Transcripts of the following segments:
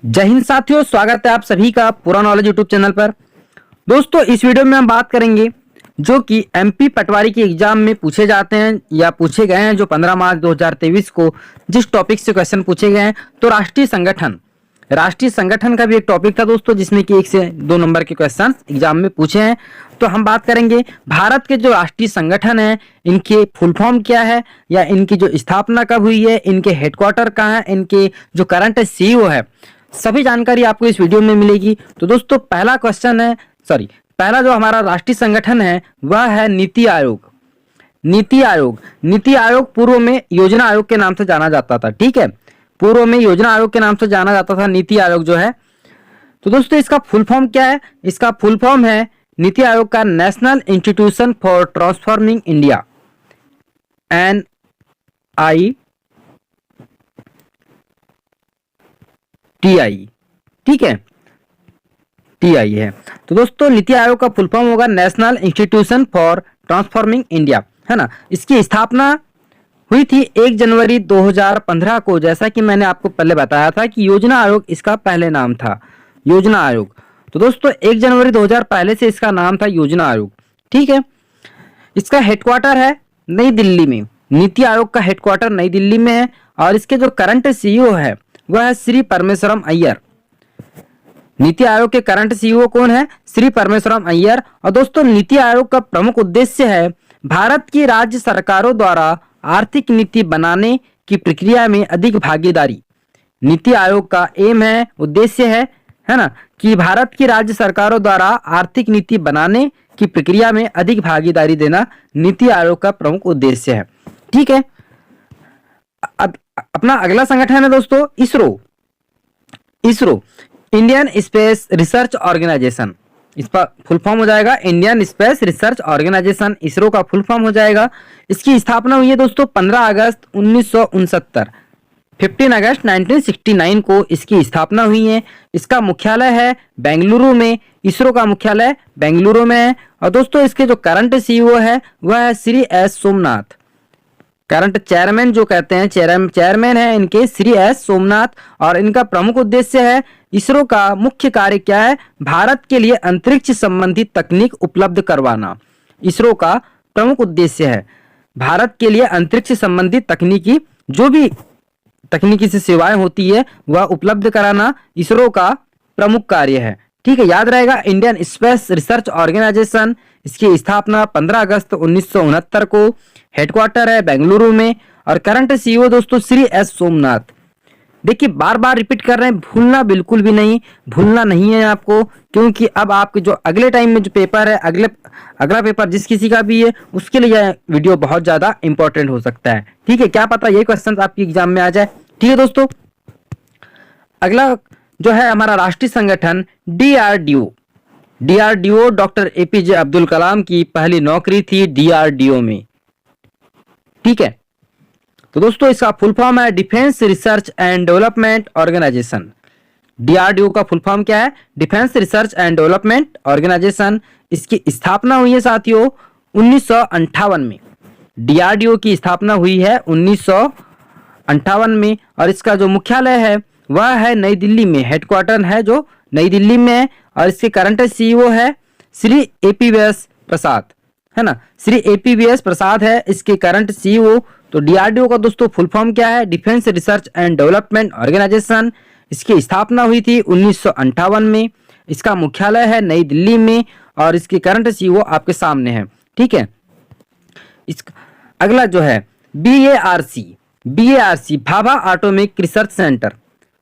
जय हिंद साथियों, स्वागत है आप सभी का पूरा नॉलेज यूट्यूब चैनल पर। दोस्तों, इस वीडियो में हम बात करेंगे जो कि एमपी पटवारी के एग्जाम में पूछे जाते हैं या पूछे गए हैं, जो 15 मार्च 2023 को जिस टॉपिक से क्वेश्चन पूछे गए हैं। तो राष्ट्रीय संगठन का भी एक टॉपिक था दोस्तों, जिसमें कि 1 से 2 नंबर के क्वेश्चन एग्जाम में पूछे हैं। तो हम बात करेंगे भारत के जो राष्ट्रीय संगठन है, इनके फुल फॉर्म क्या है, या इनकी जो स्थापना कब हुई है, इनके हेडक्वार्टर कहाँ है, इनके जो करंट सीईओ है, सभी जानकारी आपको इस वीडियो में मिलेगी। तो दोस्तों, पहला जो हमारा राष्ट्रीय संगठन है वह है नीति आयोग। नीति आयोग पूर्व में योजना आयोग के नाम से जाना जाता था। ठीक है, पूर्व में योजना आयोग के नाम से जाना जाता था नीति आयोग जो है। तो दोस्तों, इसका फुल फॉर्म क्या है? इसका फुल फॉर्म है नीति आयोग का national institution for transforming India, NITI। ठीक है, TI है। तो दोस्तों, नीति आयोग का फुल फॉर्म होगा national institution for transforming India, है ना। इसकी स्थापना हुई थी 1 जनवरी 2015 को। जैसा कि मैंने आपको पहले बताया था कि योजना आयोग इसका पहले नाम था, योजना आयोग। तो दोस्तों, 1 जनवरी 2000 पहले से इसका नाम था योजना आयोग। ठीक है, इसका हेडक्वार्टर है नई दिल्ली में। नीति आयोग का हेडक्वार्टर नई दिल्ली में है, और इसके जो करंट सीईओ है वह है श्री परमेश्वरम अय्यर। नीति आयोग के करंट सीईओ कौन है? श्री परमेश्वरम अय्यर। और दोस्तों, नीति आयोग का प्रमुख उद्देश्य है भारत की राज्य सरकारों द्वारा आर्थिक नीति बनाने की प्रक्रिया में अधिक भागीदारी। नीति आयोग का एम है, उद्देश्य है ना, कि भारत की राज्य सरकारों द्वारा आर्थिक नीति बनाने की प्रक्रिया में अधिक भागीदारी देना नीति आयोग का प्रमुख उद्देश्य है। ठीक है, अब अपना अगला संगठन है दोस्तों ISRO, Indian Space Research Organisation. इसका फुल फॉर्म हो जाएगा Indian Space Research Organisation. ISRO का फुल फॉर्म हो जाएगा। इसकी स्थापना हुई है दोस्तों 15 अगस्त 1969, 15 अगस्त 1969 को इसकी स्थापना हुई है। इसका मुख्यालय है बेंगलुरु में। इसरो का मुख्यालय बेंगलुरु में है। और दोस्तों, इसके जो करंट सीईओ है वह है Shri S Somnath. Current chairman जो कहते हैं, चेयरमैन है इनके श्री एस सोमनाथ। और इनका प्रमुख उद्देश्य है, इसरो का मुख्य कार्य क्या है? भारत के लिए अंतरिक्ष संबंधी तकनीक उपलब्ध करवाना। इसरो का प्रमुख उद्देश्य है भारत के लिए अंतरिक्ष संबंधी तकनीकी, जो भी तकनीकी से सेवाएं होती है वह उपलब्ध कराना इसरो का प्रमुख कार्य है। ठीक है, याद रहेगा, इंडियन स्पेस रिसर्च ऑर्गेनाइजेशन। इसकी स्थापना 15 अगस्त 1969 को, हेडक्वार्टर है बेंगलुरु में, और करंट सीईओ दोस्तों श्री एस सोमनाथ। देखिए, बार बार रिपीट कर रहे हैं, भूलना बिल्कुल भी नहीं, भूलना नहीं है आपको, क्योंकि अब आपके जो अगले टाइम में जो पेपर है, अगला पेपर जिस किसी का भी है, उसके लिए यह वीडियो बहुत ज्यादा इंपॉर्टेंट हो सकता है। ठीक है, क्या पता यही क्वेश्चन आपके एग्जाम में आ जाए। ठीक है दोस्तों, अगला जो है हमारा राष्ट्रीय संगठन DRDO. Doctor APJ Abdul Kalam की पहली नौकरी थी डीआरडीओ में। ठीक है, तो दोस्तों, इसका फुल फॉर्म है Defence Research and Development Organisation. DRDO का फुल फॉर्म क्या है? Defence Research and Development Organisation. इसकी स्थापना हुई है साथियों 1958 में। डीआरडीओ की स्थापना हुई है 1958 में, और इसका जो मुख्यालय है वह है नई दिल्ली में। हेडक्वार्टर है जो नई दिल्ली में है, और इसके करंट सीईओ है श्री एपीवीएस प्रसाद, है ना। श्री एपीवीएस प्रसाद है इसके करंट सीईओ। तो डीआरडीओ का दोस्तों फुल फॉर्म क्या है? Defence Research and Development Organisation. इसकी स्थापना हुई थी 1958 में। इसका मुख्यालय है नई दिल्ली में, और इसके करंट सीईओ आपके सामने है। ठीक है, अगला जो है BARC, Bhabha atomic research centre.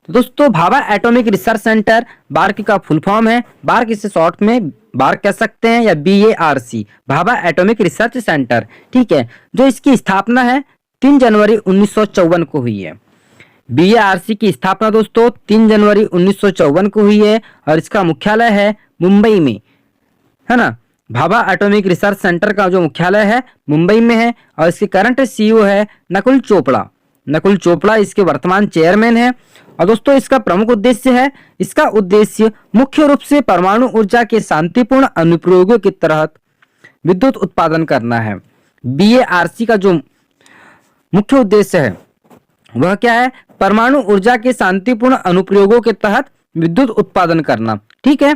तो दोस्तों, Bhabha atomic research centre bark का फुल फॉर्म है। बार्क इसे शॉर्ट में बार्क कह सकते हैं, या BARC, Bhabha atomic research centre. ठीक है, जो इसकी स्थापना है 3 जनवरी 1954 को हुई है। बीएआरसी की स्थापना दोस्तों 3 जनवरी 1954 को हुई है, और इसका मुख्यालय है मुंबई में, है ना। भाभा एटॉमिक रिसर्च सेंटर का जो मुख्यालय है मुंबई में है, और इसके करंट सीईओ है नकुल चोपड़ा इसके वर्तमान चेयरमैन है। और दोस्तों, इसका प्रमुख उद्देश्य है, इसका उद्देश्य मुख्य रूप से परमाणु ऊर्जा के शांतिपूर्ण अनुप्रयोगों के तहत विद्युत उत्पादन करना है। बीएआरसी का जो मुख्य उद्देश्य है वह क्या है? परमाणु ऊर्जा के शांतिपूर्ण अनुप्रयोगों के तहत विद्युत उत्पादन करना। ठीक है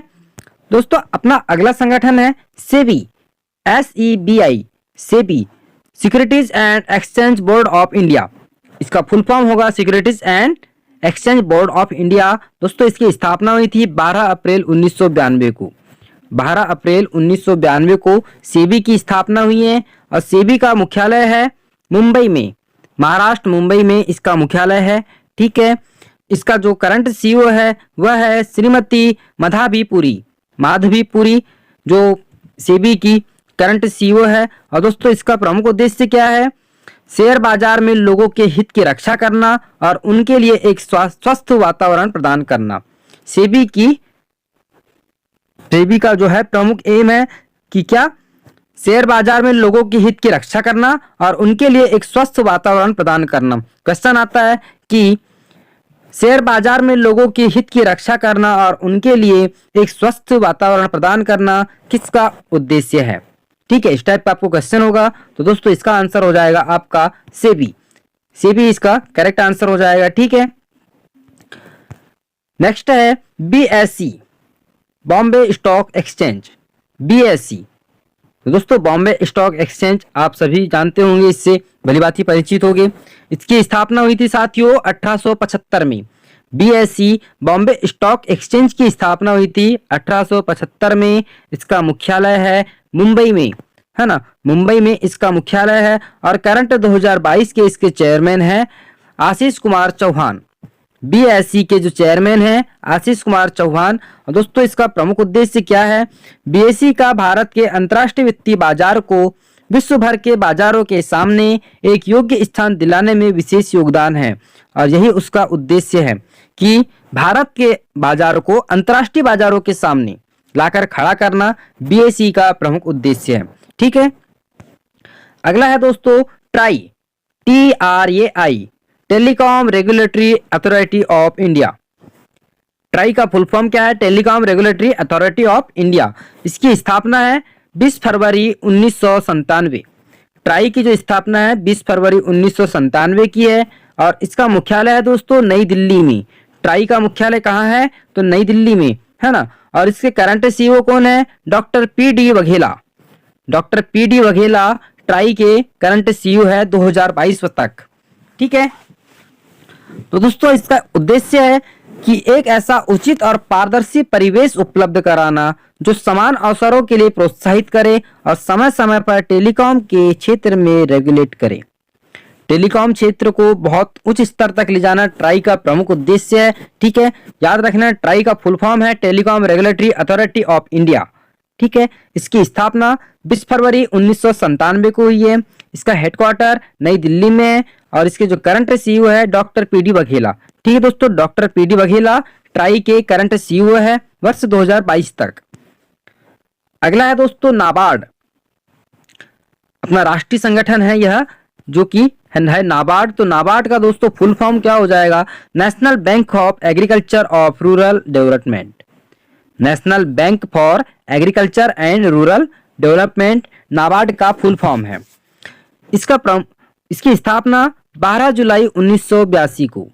दोस्तों, अपना अगला संगठन है SEBI, SEBI, SEBI, securities and exchange board of India. इसका फुल फॉर्म होगा securities and exchange board of India. दोस्तों इसकी स्थापना हुई थी 12 अप्रैल 1992 को। 12 अप्रैल 1992 को सेबी की स्थापना हुई है और सेबी का मुख्यालय है मुंबई में, महाराष्ट्र मुंबई में इसका मुख्यालय है। ठीक है, इसका जो करंट CEO है वह है श्रीमती माधवी पुरी जो सेबी की करंट CEO है। और दोस्तों इसका प्रमुख उद्देश्य क्या है? शेयर बाजार में लोगों के हित की रक्षा करना और उनके लिए एक स्वस्थ वातावरण प्रदान करना। सेबी का जो है प्रमुख एम है कि क्या? शेयर बाजार में लोगों के हित की रक्षा करना और उनके लिए एक स्वस्थ वातावरण प्रदान करना। क्वेश्चन आता है कि शेयर बाजार में लोगों के हित की रक्षा करना और उनके लिए एक स्वस्थ वातावरण प्रदान करना किसका उद्देश्य है? ठीक है, इस टाइप का आपको क्वेश्चन होगा। तो दोस्तों इसका आंसर हो जाएगा आपका सेबी इसका करेक्ट आंसर हो जाएगा। ठीक है, नेक्स्ट है BSE, Bombay stock exchange. BSE तो दोस्तों बॉम्बे स्टॉक एक्सचेंज आप सभी जानते होंगे, इससे भली भांति परिचित होंगे। इसकी स्थापना हुई थी साथियों 1875 में। BSE बॉम्बे स्टॉक एक्सचेंज की स्थापना हुई थी 1875 में। इसका मुख्यालय है मुंबई में, है ना, मुंबई में इसका मुख्यालय है। और करंट 2022 के इसके चेयरमैन है आशीष कुमार चौहान। BSE के जो चेयरमैन हैं आशीष कुमार चौहान। और दोस्तों इसका प्रमुख उद्देश्य क्या है? BSE का भारत के अंतर्राष्ट्रीय वित्तीय बाजार को विश्व भर के बाजारों के सामने एक योग्य स्थान दिलाने में विशेष योगदान है। और यही उसका उद्देश्य है कि भारत के बाजार को अंतर्राष्ट्रीय बाजारों के सामने लाकर खड़ा करना BSE का प्रमुख उद्देश्य है। ठीक है, अगला है दोस्तों TRAI, telecom regulatory authority of India. Try का फुल फॉर्म क्या है? Telecom regulatory authority of India. इसकी स्थापना है 20 फरवरी 1997। ट्राई की जो स्थापना है 20 फरवरी 1997 की है और इसका मुख्यालय है दोस्तों नई दिल्ली में। ट्राई का मुख्यालय कहाँ है? तो नई दिल्ली में, है ना। और इसके करंट CEO कौन है? Doctor PD Vaghela. Doctor PD Vaghela try के करंट CEO है 2022 तक। ठीक है, तो दोस्तों इसका उद्देश्य है कि एक ऐसा उचित और पारदर्शी परिवेश उपलब्ध कराना जो समान अवसरों के लिए प्रोत्साहित करे और समय समय पर टेलीकॉम के क्षेत्र में रेगुलेट करे। टेलीकॉम क्षेत्र को बहुत उच्च स्तर तक ले जाना ट्राई का प्रमुख उद्देश्य है। ठीक है, याद रखना ट्राई का फुल फॉर्म है telecom regulatory authority of India. ठीक है, इसकी स्थापना 20 फरवरी 1997 को हुई है। इसका हेडक्वार्टर नई दिल्ली में है और इसके जो करंट CEO है डॉक्टर PD वघेला। ठीक है दोस्तों, डॉक्टर PD वघेला ट्राई के करंट CEO है वर्ष 2022 तक। अगला है दोस्तों नाबार्ड, अपना राष्ट्रीय संगठन है यह, जो कि है नाबार्ड। तो नाबार्ड का दोस्तों फुल फॉर्म क्या हो जाएगा? National bank of agriculture of rural development. National bank for agriculture and rural development NABARD का फुल फॉर्म है। इसकी स्थापना 12 जुलाई 1982 को।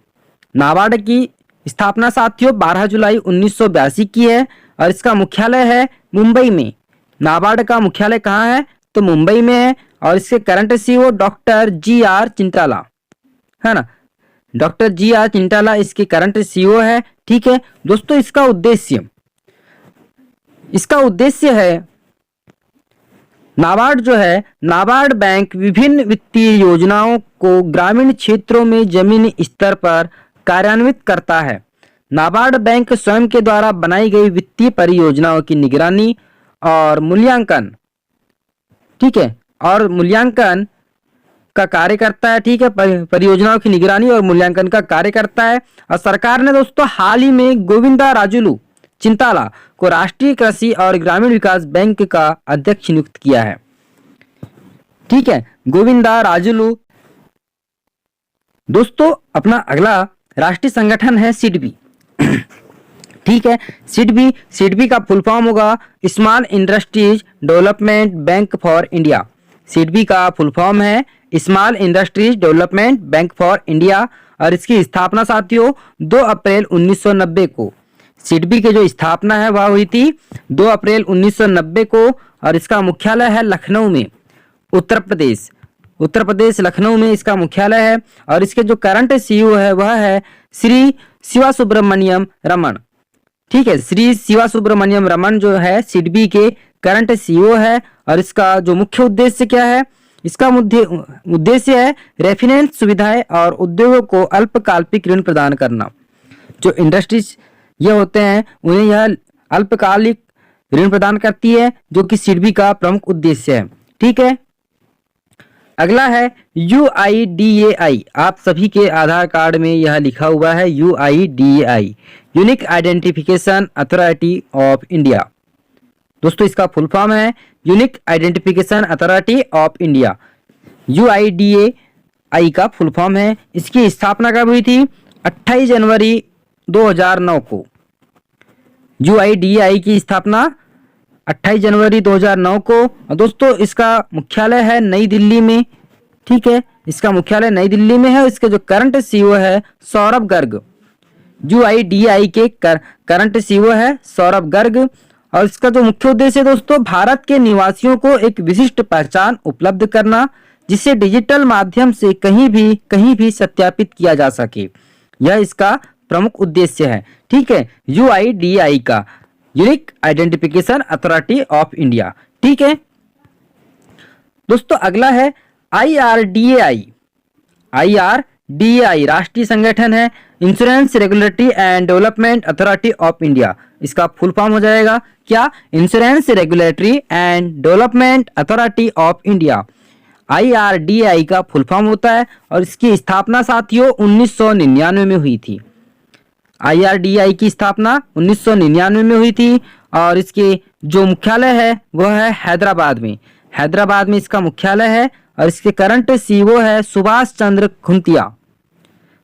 नाबार्ड की स्थापना साथियों 12 जुलाई 1982 की है और इसका मुख्यालय है मुंबई में। नाबार्ड का मुख्यालय कहाँ है? तो मुंबई में है और इसके current CEO doctor GR Chintala, है ना। डॉक्टर GR चिंटाला इसके करंट CEO है। ठीक है दोस्तों, इसका उद्देश्य है नाबार्ड जो है, नाबार्ड बैंक विभिन्न वित्तीय योजनाओं को ग्रामीण क्षेत्रों में जमीनी स्तर पर कार्यान्वित करता है। नाबार्ड बैंक स्वयं के द्वारा बनाई गई वित्तीय परियोजनाओं की निगरानी और मूल्यांकन, ठीक है, और मूल्यांकन का कार्य करता है। ठीक है, परियोजनाओं की निगरानी और मूल्यांकन का कार्य करता है। और सरकार ने दोस्तों हाल ही में गोविंदा राजुलू चिंताला को राष्ट्रीय कृषि और ग्रामीण विकास बैंक का अध्यक्ष नियुक्त किया है। ठीक है, गोविंदा राजुलू। दोस्तों अपना अगला राष्ट्रीय संगठन है सिडबी। ठीक है, सिडबी का फुल फॉर्म होगा small industries development bank for India. SIDBI का फुल फॉर्म है small industries development bank for India और इसकी स्थापना साथियों 2 अप्रैल 1990 को। सिडबी की जो स्थापना है वह हुई थी 2 अप्रैल 1990 को और इसका मुख्यालय है लखनऊ में, उत्तर प्रदेश लखनऊ में इसका मुख्यालय है। और इसके जो करंट सीईओ है वह है श्री शिवा सुब्रमण्यम रमन। ठीक है, श्री शिवा सुब्रमण्यम रमन जो है सिडबी के करंट सीईओ है। और इसका जो मुख्य उद्देश्य क्या है, इसका उद्देश्य है रेफिनेंस सुविधाएं और उद्योगों को अल्पकालिक ऋण प्रदान करना। जो इंडस्ट्रीज ये होते हैं उन्हें यह अल्पकालिक ऋण प्रदान करती है, जो कि सिडबी का प्रमुख उद्देश्य है। ठीक है, अगला है UIDAI। आप सभी के आधार कार्ड में यह लिखा हुआ है UIDAI, unique identification authority of India. दोस्तों इसका फुल फॉर्म है unique identification authority of India. UIDAI का फुल फॉर्म है। इसकी स्थापना कब हुई थी? 28 जनवरी 2009 को। UIDAI की स्थापना 28 जनवरी 2009 को। और दोस्तों इसका मुख्यालय है नई दिल्ली में। ठीक है, इसका मुख्यालय नई दिल्ली में है। इसके जो करंट सीईओ है सौरभ गर्ग। UIDAI के करंट सीईओ है सौरभ गर्ग। और इसका जो मुख्य उद्देश्य है दोस्तों, भारत के निवासियों को एक विशिष्ट पहचान उपलब्ध करना, जिसे डिजिटल माध्यम से कहीं भी सत्यापित किया जा सके। यह इसका प्रमुख उद्देश्य है। ठीक है, UIDAI का unique identification authority of India. ठीक है दोस्तों, अगला है IRDAI। IRDAI राष्ट्रीय संगठन है, insurance regulatory and development authority of India. इसका फुल फॉर्म हो जाएगा क्या? Insurance regulatory and development authority of India. IRDAI का फुल फॉर्म होता है और इसकी स्थापना साथियों 1999 में हुई थी। IRDAI की स्थापना 1999 में हुई थी और इसके जो मुख्यालय है वह है हैदराबाद में इसका मुख्यालय है। और इसके करंट सीईओ है सुभाष चंद्र खुंतिया,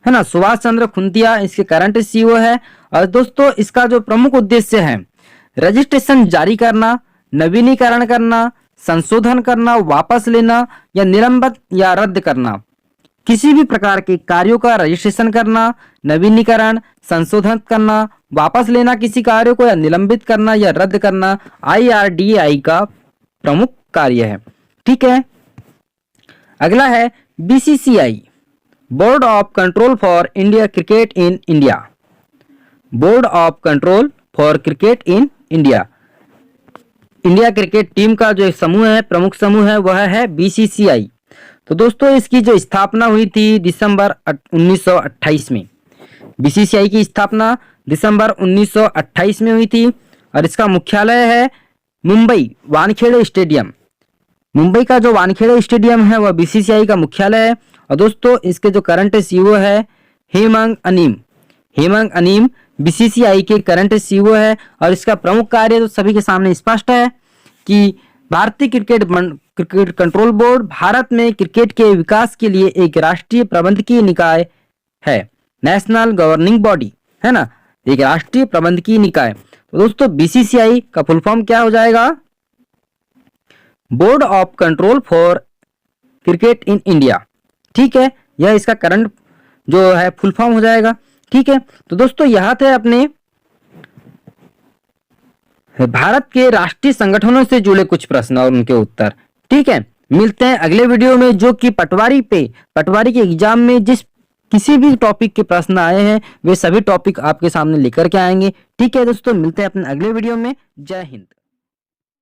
है ना, सुभाष चंद्र खुंतिया इसके करंट सीईओ है। और दोस्तों इसका जो प्रमुख उद्देश्य है रजिस्ट्रेशन जारी करना, नवीनीकरण करना, संशोधन करना, वापस लेना या निलंबित या रद्द करना, किसी भी प्रकार के कार्यों का रजिस्ट्रेशन करना, नवीनीकरण, संशोधन करना, वापस लेना किसी कार्य को या निलंबित करना या रद्द करना IRDAI का प्रमुख कार्य है। ठीक है, अगला है BCCI, board of control for India cricket in India. Board of control for cricket in India. India cricket team का जो समूह है, प्रमुख समूह है, वह है BCCI। तो दोस्तों इसकी जो स्थापना हुई थी दिसंबर 1928 में। BCCI की स्थापना दिसंबर 1928 में हुई थी और इसका मुख्यालय है मुंबई वानखेड़े स्टेडियम। मुंबई का जो वानखेड़े स्टेडियम है वह BCCI का मुख्यालय है। और दोस्तों इसके जो करंट सीईओ है हेमंग अनीम BCCI के करंट सीईओ है। और इसका प्रमुख कार्य तो सभी के सामने स्पष्ट है कि भारतीय क्रिकेट कंट्रोल बोर्ड भारत में क्रिकेट के विकास के लिए एक राष्ट्रीय प्रबंधकीय निकाय है, नेशनल गवर्निंग बॉडी, है ना, एक राष्ट्रीय प्रबंधकीय निकाय। तो दोस्तों BCCI का फुल फॉर्म क्या हो जाएगा? Board of control for cricket in India. ठीक है, यह इसका करंट जो है फुल फॉर्म हो जाएगा। ठीक है, तो दोस्तों यह थे अपने भारत के राष्ट्रीय संगठनों से जुड़े कुछ प्रश्न और उनके उत्तर। ठीक है, मिलते हैं अगले वीडियो में, जो कि पटवारी के एग्जाम में जिस किसी भी टॉपिक के प्रश्न आए हैं वे सभी टॉपिक आपके सामने लेकर के आएंगे। ठीक है दोस्तों, मिलते हैं अपने अगले वीडियो में। जय हिंद।